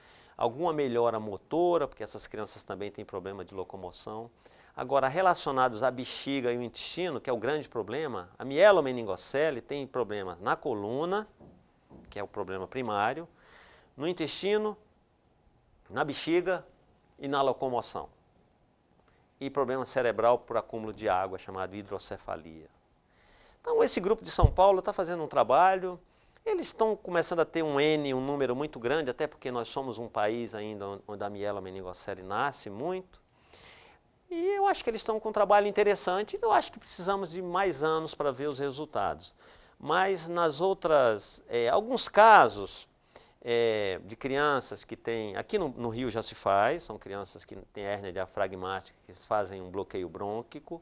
C: alguma melhora motora, porque essas crianças também têm problema de locomoção. Agora, relacionados à bexiga e o intestino, que é o grande problema, a mielomeningocele tem problema na coluna, que é o problema primário, no intestino, na bexiga e na locomoção. E problema cerebral por acúmulo de água, chamado hidrocefalia. Então, esse grupo de São Paulo está fazendo um trabalho, eles estão começando a ter um número muito grande, até porque nós somos um país ainda onde a mielomeningocele nasce muito. E eu acho que eles estão com um trabalho interessante, eu acho que precisamos de mais anos para ver os resultados. Mas nas outras, alguns casos de crianças que têm, aqui no Rio já se faz, são crianças que têm hérnia diafragmática, que fazem um bloqueio brônquico,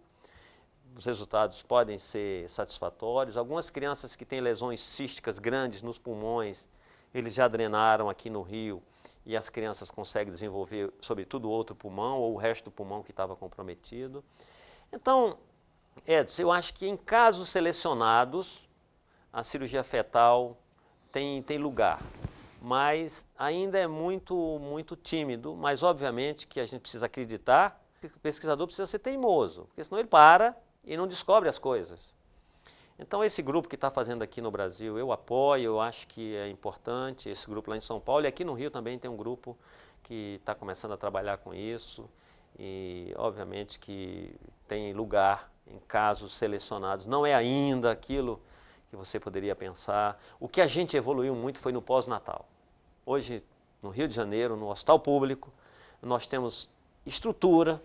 C: os resultados podem ser satisfatórios. Algumas crianças que têm lesões císticas grandes nos pulmões, eles já drenaram aqui no Rio e as crianças conseguem desenvolver, sobretudo, o outro pulmão ou o resto do pulmão que estava comprometido. Então, Edson, eu acho que em casos selecionados, a cirurgia fetal tem lugar, mas ainda é muito tímido, mas obviamente que a gente precisa acreditar, que o pesquisador precisa ser teimoso, porque senão ele para e não descobre as coisas. Então, esse grupo que está fazendo aqui no Brasil, eu apoio, eu acho que é importante, esse grupo lá em São Paulo, e aqui no Rio também tem um grupo que está começando a trabalhar com isso, e obviamente que tem lugar em casos selecionados, não é ainda aquilo que você poderia pensar. O que a gente evoluiu muito foi no pós-natal. Hoje, no Rio de Janeiro, no hospital público, nós temos estrutura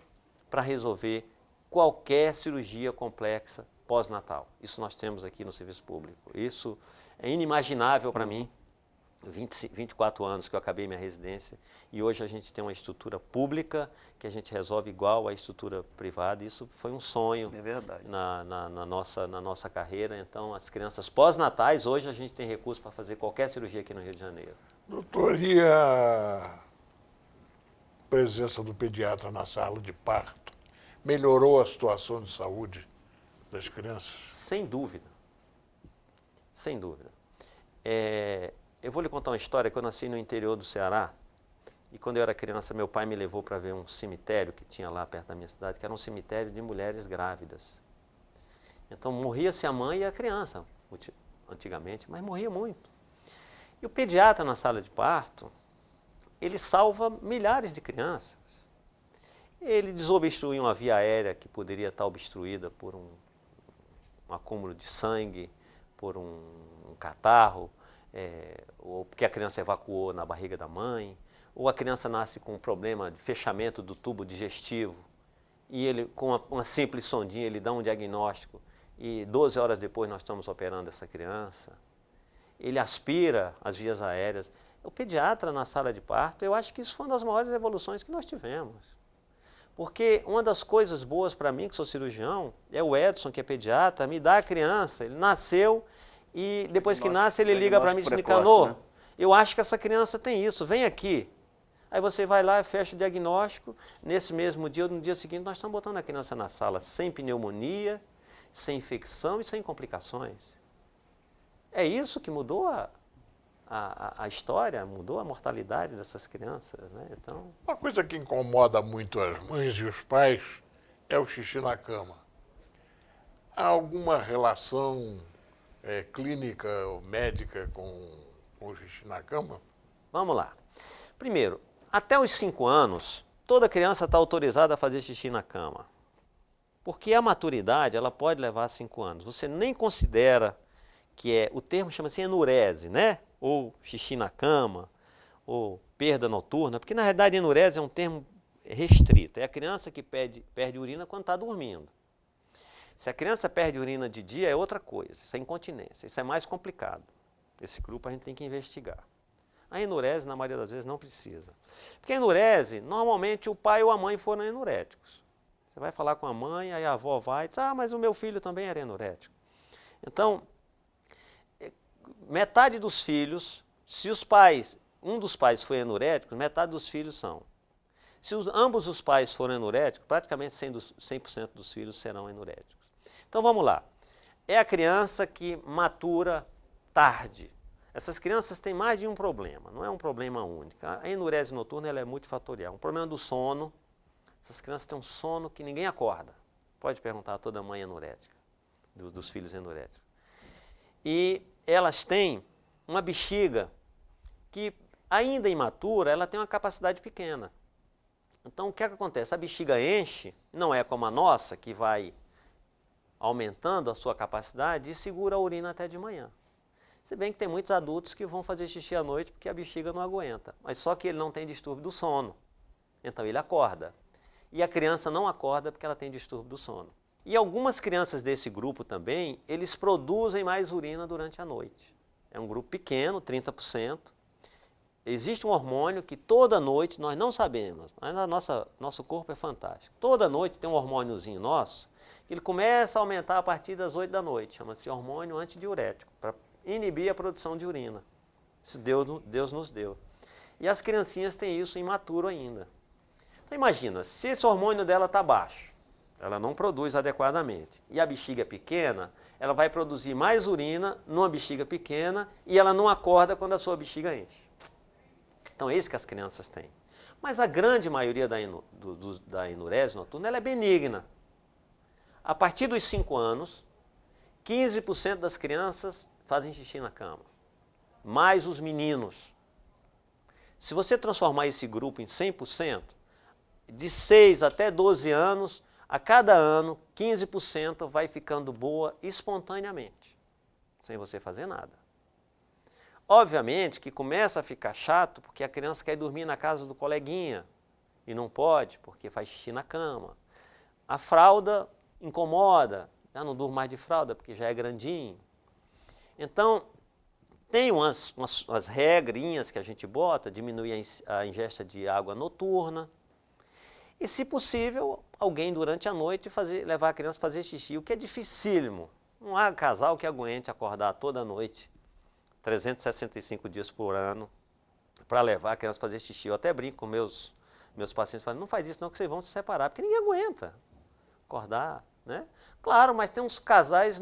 C: para resolver qualquer cirurgia complexa pós-natal. Isso nós temos aqui no serviço público. Isso é inimaginável para mim. 24 anos que eu acabei minha residência e hoje a gente tem uma estrutura pública que a gente resolve igual à estrutura privada. Isso foi um sonho na nossa carreira. Então, as crianças pós-natais, hoje a gente tem recurso para fazer qualquer cirurgia aqui no Rio de Janeiro.
A: Doutor, e a presença do pediatra na sala de parto melhorou a situação de saúde das crianças?
C: Sem dúvida. Sem dúvida. Eu vou lhe contar uma história que eu nasci no interior do Ceará e quando eu era criança meu pai me levou para ver um cemitério que tinha lá perto da minha cidade, que era um cemitério de mulheres grávidas. Então morria-se a mãe e a criança, antigamente, mas morria muito. E o pediatra na sala de parto, ele salva milhares de crianças. Ele desobstrui uma via aérea que poderia estar obstruída por um acúmulo de sangue, por um catarro, ou porque a criança evacuou na barriga da mãe, ou a criança nasce com um problema de fechamento do tubo digestivo, e ele, com uma simples sondinha, ele dá um diagnóstico, e 12 horas depois nós estamos operando essa criança. Ele aspira as vias aéreas. O pediatra na sala de parto, eu acho que isso foi uma das maiores evoluções que nós tivemos. Porque uma das coisas boas para mim, que sou cirurgião, é o Edson, que é pediatra, me dá a criança, ele nasceu, e depois que nasce ele liga para mim e diz, Nicanor, né? Eu acho que essa criança tem isso, vem aqui. Aí você vai lá e fecha o diagnóstico, nesse mesmo dia ou no dia seguinte nós estamos botando a criança na sala sem pneumonia, sem infecção e sem complicações. É isso que mudou a história, mudou a mortalidade dessas crianças, né? Então...
A: Uma coisa que incomoda muito as mães e os pais é o xixi na cama. Há alguma relação clínica ou médica com o xixi na cama?
C: Vamos lá. Primeiro, até os 5 anos, toda criança está autorizada a fazer xixi na cama. Porque a maturidade, ela pode levar 5 anos. Você nem considera que o termo chama-se enurese, né? Ou xixi na cama, ou perda noturna, porque na realidade enurese é um termo restrito. É a criança que perde urina quando está dormindo. Se a criança perde urina de dia é outra coisa, isso é incontinência, isso é mais complicado. Esse grupo a gente tem que investigar. A enurese, na maioria das vezes, não precisa. Porque a enurese, normalmente o pai ou a mãe foram enuréticos. Você vai falar com a mãe, aí a avó vai e diz, mas o meu filho também era enurético. Então, metade dos filhos, se um dos pais foi enurético, metade dos filhos são. Se ambos os pais forem enuréticos, praticamente 100% dos filhos serão enuréticos. Então vamos lá. É a criança que matura tarde. Essas crianças têm mais de um problema, não é um problema único. A enurese noturna ela é multifatorial. Um problema do sono, essas crianças têm um sono que ninguém acorda. Pode perguntar a toda mãe enurética, dos filhos enuréticos. E elas têm uma bexiga que, ainda imatura, ela tem uma capacidade pequena. Então, o que é que acontece? A bexiga enche, não é como a nossa, que vai aumentando a sua capacidade e segura a urina até de manhã. Se bem que tem muitos adultos que vão fazer xixi à noite porque a bexiga não aguenta. Mas só que ele não tem distúrbio do sono. Então ele acorda. E a criança não acorda porque ela tem distúrbio do sono. E algumas crianças desse grupo também, eles produzem mais urina durante a noite. É um grupo pequeno, 30%. Existe um hormônio que toda noite, nós não sabemos, mas nosso corpo é fantástico. Toda noite tem um hormôniozinho nosso, que ele começa a aumentar a partir das 8 da noite. Chama-se hormônio antidiurético, para inibir a produção de urina. Isso Deus nos deu. E as criancinhas têm isso imaturo ainda. Então imagina, se esse hormônio dela está baixo, ela não produz adequadamente, e a bexiga é pequena, ela vai produzir mais urina numa bexiga pequena e ela não acorda quando a sua bexiga enche. Então é isso que as crianças têm. Mas a grande maioria da enurese noturna ela é benigna. A partir dos 5 anos, 15% das crianças fazem xixi na cama, mais os meninos. Se você transformar esse grupo em 100%, de 6 até 12 anos, a cada ano, 15% vai ficando boa espontaneamente, sem você fazer nada. Obviamente que começa a ficar chato porque a criança quer dormir na casa do coleguinha e não pode porque faz xixi na cama. A fralda incomoda, já não durmo mais de fralda porque já é grandinho. Então, tem umas regrinhas que a gente bota, diminuir a ingesta de água noturna. E, se possível, alguém durante a noite levar a criança a fazer xixi, o que é dificílimo. Não há casal que aguente acordar toda noite, 365 dias por ano, para levar a criança a fazer xixi. Eu até brinco com meus pacientes, falando, não faz isso não que vocês vão se separar, porque ninguém aguenta acordar, né? Claro, mas tem uns casais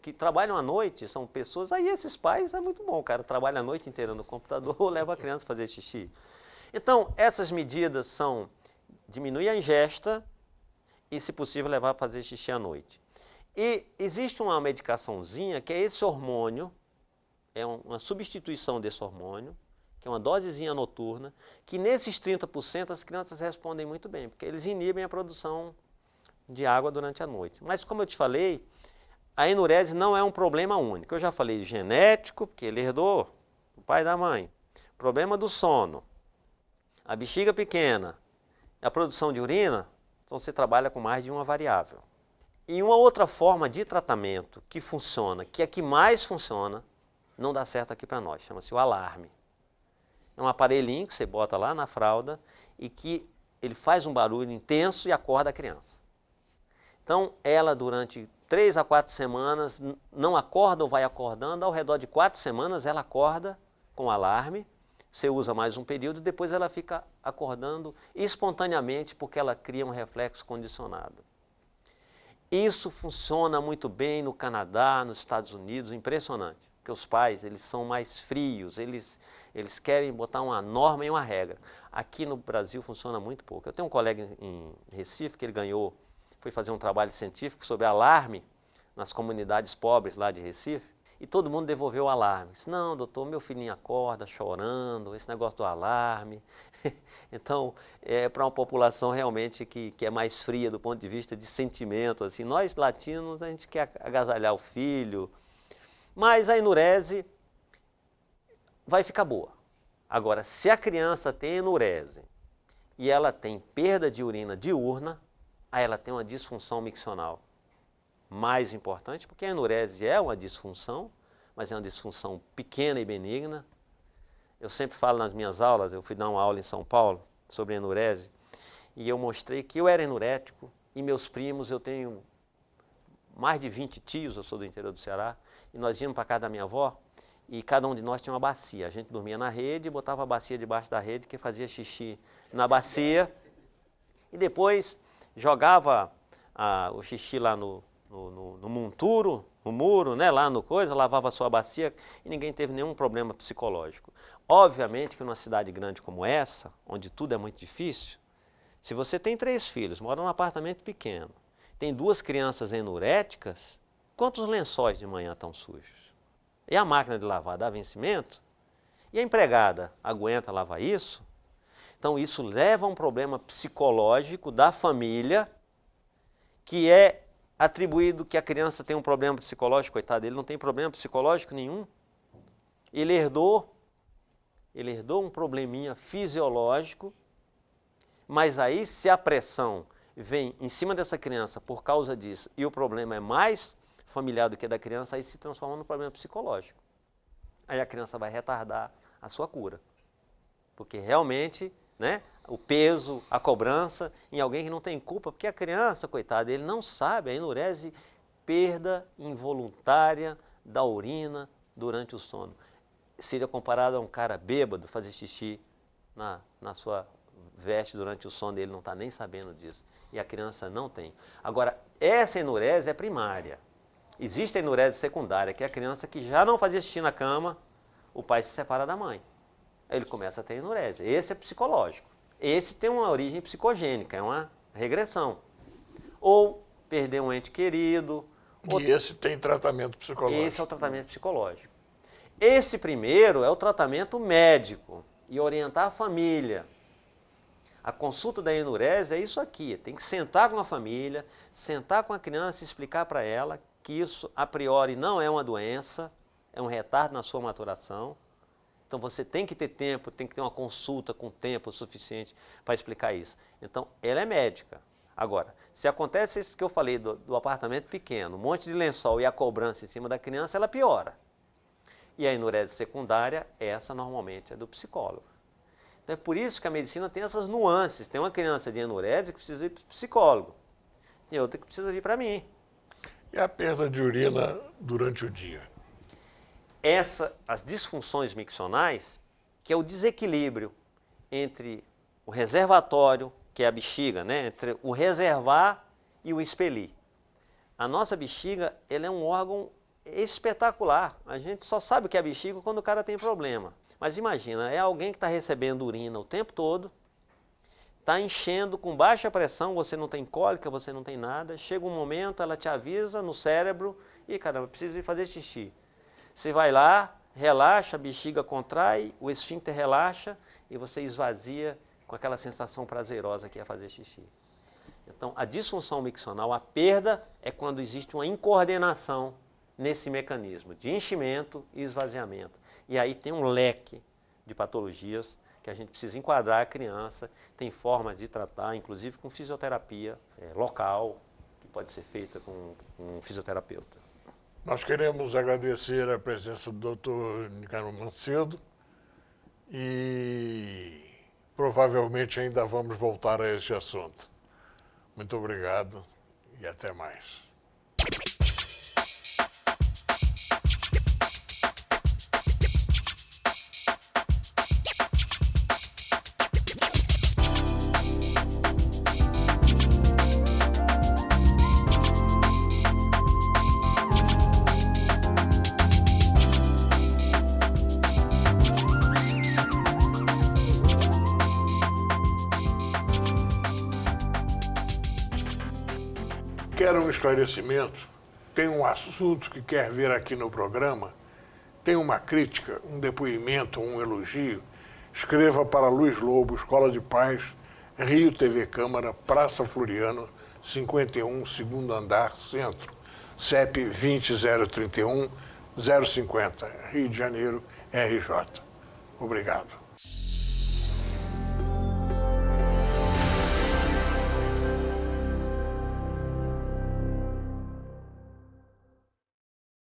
C: que trabalham à noite, são pessoas, aí esses pais é muito bom, o cara trabalha a noite inteira no computador ou leva a criança a fazer xixi. Então, essas medidas são diminuir a ingesta e, se possível, levar a fazer xixi à noite. E existe uma medicaçãozinha que é esse hormônio, é uma substituição desse hormônio, que é uma dosezinha noturna, que nesses 30% as crianças respondem muito bem, porque eles inibem a produção de água durante a noite. Mas, como eu te falei, a enurese não é um problema único. Eu já falei genético, porque ele herdou do pai e da mãe. Problema do sono, a bexiga pequena, a produção de urina, então você trabalha com mais de uma variável. E uma outra forma de tratamento que funciona, que é a que mais funciona, não dá certo aqui para nós, chama-se o alarme. É um aparelhinho que você bota lá na fralda e que ele faz um barulho intenso e acorda a criança. Então, ela durante 3 a 4 semanas não acorda ou vai acordando, ao redor de 4 semanas ela acorda com o alarme, você usa mais um período, depois ela fica acordando espontaneamente porque ela cria um reflexo condicionado. Isso funciona muito bem no Canadá, nos Estados Unidos, impressionante. Porque os pais, eles são mais frios, eles querem botar uma norma e uma regra. Aqui no Brasil funciona muito pouco. Eu tenho um colega em Recife que ele foi fazer um trabalho científico sobre alarme nas comunidades pobres lá de Recife, e todo mundo devolveu o alarme. Disse, não, doutor, meu filhinho acorda chorando, esse negócio do alarme. Então, é para uma população realmente que é mais fria do ponto de vista de sentimento. Assim. Nós, latinos, a gente quer agasalhar o filho, mas a enurese vai ficar boa. Agora, se a criança tem enurese e ela tem perda de urina diurna, aí ela tem uma disfunção miccional mais importante, porque a enurese é uma disfunção, mas é uma disfunção pequena e benigna. Eu sempre falo nas minhas aulas, eu fui dar uma aula em São Paulo sobre enurese, e eu mostrei que eu era enurético, e meus primos, eu tenho mais de 20 tios, eu sou do interior do Ceará, e nós íamos para casa da minha avó, e cada um de nós tinha uma bacia. A gente dormia na rede e botava a bacia debaixo da rede, que fazia xixi na bacia, e depois jogava o xixi lá no no monturo, no muro, né, lá no coisa, lavava a sua bacia e ninguém teve nenhum problema psicológico. Obviamente que numa cidade grande como essa, onde tudo é muito difícil, se você tem 3 filhos, mora num apartamento pequeno, tem 2 crianças enuréticas, quantos lençóis de manhã estão sujos? E a máquina de lavar dá vencimento? E a empregada aguenta lavar isso? Então isso leva a um problema psicológico da família, que é atribuído que a criança tem um problema psicológico. Coitado, ele não tem problema psicológico nenhum. Ele herdou um probleminha fisiológico, mas aí se a pressão vem em cima dessa criança por causa disso e o problema é mais familiar do que da criança, aí se transforma num problema psicológico. Aí a criança vai retardar a sua cura. Porque realmente, né, o peso, a cobrança em alguém que não tem culpa, porque a criança, coitada, ele não sabe, a enurese, perda involuntária da urina durante o sono. Seria comparado a um cara bêbado fazer xixi na sua veste durante o sono, ele não está nem sabendo disso. E a criança não tem. Agora, essa enurese é primária. Existe a enurese secundária, que é a criança que já não fazia xixi na cama, o pai se separa da mãe. Ele começa a ter enurese. Esse é psicológico. Esse tem uma origem psicogênica, é uma regressão. Ou perder um ente querido.
A: E esse tem tratamento psicológico.
C: Esse é o tratamento psicológico. Esse primeiro é o tratamento médico e orientar a família. A consulta da enurese é isso aqui, tem que sentar com a família, sentar com a criança e explicar para ela que isso a priori não é uma doença, é um retardo na sua maturação. Então você tem que ter tempo, tem que ter uma consulta com tempo suficiente para explicar isso. Então ela é médica. Agora, se acontece isso que eu falei do apartamento pequeno, um monte de lençol e a cobrança em cima da criança, ela piora. E a enurese secundária, essa normalmente é do psicólogo. Então é por isso que a medicina tem essas nuances. Tem uma criança de enurese que precisa ir para o psicólogo. Tem outra que precisa vir para mim.
A: E a perda de urina durante o dia?
C: As disfunções miccionais, que é o desequilíbrio entre o reservatório, que é a bexiga, né? Entre o reservar e o expelir. A nossa bexiga, ela é um órgão espetacular. A gente só sabe o que é a bexiga quando o cara tem problema. Mas imagina, é alguém que está recebendo urina o tempo todo, está enchendo com baixa pressão, você não tem cólica, você não tem nada, chega um momento, ela te avisa no cérebro, e caramba, preciso ir fazer xixi. Você vai lá, relaxa, a bexiga contrai, o esfíncter relaxa e você esvazia com aquela sensação prazerosa que é fazer xixi. Então, a disfunção miccional, a perda, é quando existe uma incoordenação nesse mecanismo de enchimento e esvaziamento. E aí tem um leque de patologias que a gente precisa enquadrar a criança, tem formas de tratar, inclusive com fisioterapia local, que pode ser feita com um fisioterapeuta.
A: Nós queremos agradecer a presença do Dr. Nicanor Macedo e provavelmente ainda vamos voltar a esse assunto. Muito obrigado e até mais. Quer um esclarecimento? Tem um assunto que quer ver aqui no programa? Tem uma crítica, um depoimento, um elogio? Escreva para Luiz Lobo, Escola de Paz, Rio TV Câmara, Praça Floriano, 51, segundo andar, Centro, CEP 20031 050, Rio de Janeiro, RJ. Obrigado.